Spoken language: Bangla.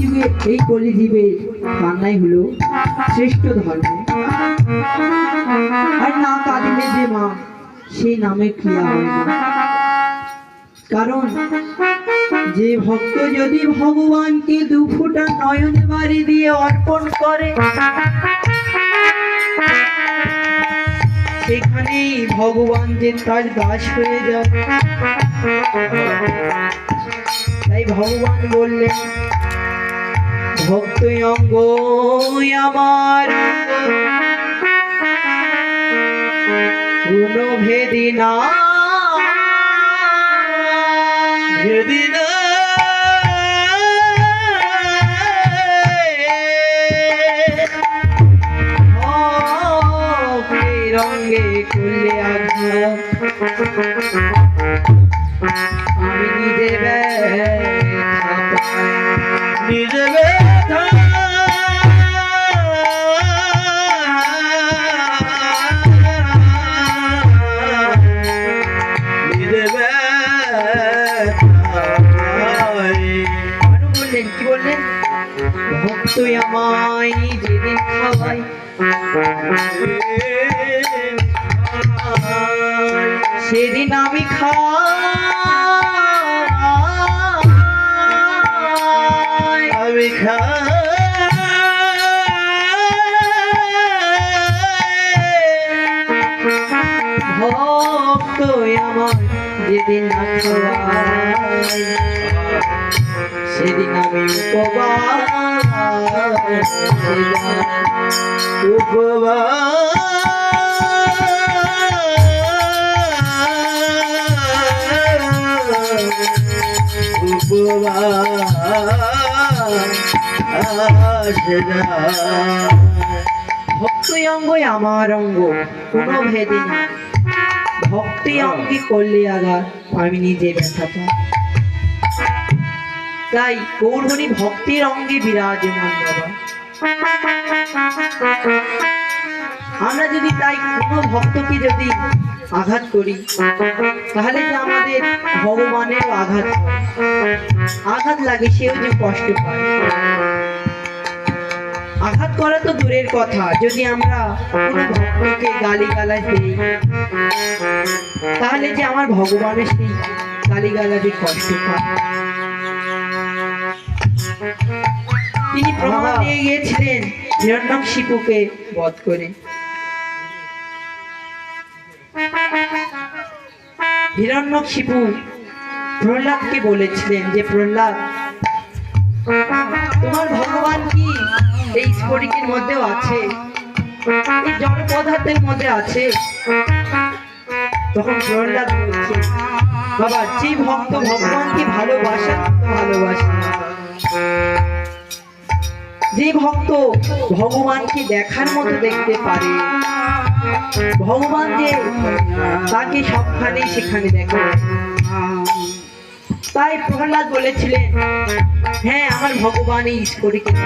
যুগে এই কলিজীবে কান্নাই হলো শ্রেষ্ঠ ধর্ম। আর না কাঁদিলে যে মা সেই নামে ক্রিয়া হয় না। কারণ যে ভক্ত যদি ভগবানকে দু ফোঁটা নয়ন বাড়ি দিয়ে অর্পণ করে, সেখানেই ভগবান যে তার দাস হয়ে যায়। তাই ভগবান বললেন, ভক্ত অঙ্গ আমার কোনো ভেদি না, ভেদি না রঙে করলে আঘাত, আমি নিজে ব্যথা পাই, নিজে ব্যথা নিজে ব্যথা পাই। আরো বললেন, কি বললেন? ভক্ত আমায় যেদিন খাওয়াই, সেদিন আমি খাই, আমি ভক্ত আমার যেদিন না খাওয়াই, সেদিন আমি উপবাস, ভক্তি অঙ্গ আমার অঙ্গ কোনো ভেদি না, ভক্তি অঙ্গে করলে আঘাত, আমি নিজে ব্যথা পাই। তাই গৌরহরি ভক্তির অঙ্গে বিরাজমান বাবা। আমরা যদি তাই কোনো ভক্তকে যদি আঘাত করি, তাহলে যে আমাদের ভগবানের আঘাত লাগে, সেও যে কষ্ট পায়। আঘাত করা তো দূরের কথা, যদি আমরা কোনো ভক্তকে গালিগালাজ দিই, তাহলে যে আমার ভগবানের সেই গালিগালাজে কষ্ট পায়। তিনি প্রমাণ দিয়ে গিয়েছিলেন হিরণ্যকশিপুকে বধ করে। হিরণ্যকশিপু প্রহ্লাদকে বলেছিলেন যে, প্রহ্লাদ, তোমার ভগবান কি এই স্ফটিকের মধ্যেও আছে, এই জড় পদার্থের মধ্যে আছে? তখন প্রহ্লাদ বলছে, বাবা, যে ভক্ত ভগবানকে ভালোবাসে, যে ভক্ত ভগবানকে দেখার মতো দেখতে পারে, ভগবান যে তাকে সবখানে সেখানে দেখে। তাই প্রহ্লাদ বলেছিলেন, হ্যাঁ, আমার ভগবান এই স্ফটিকের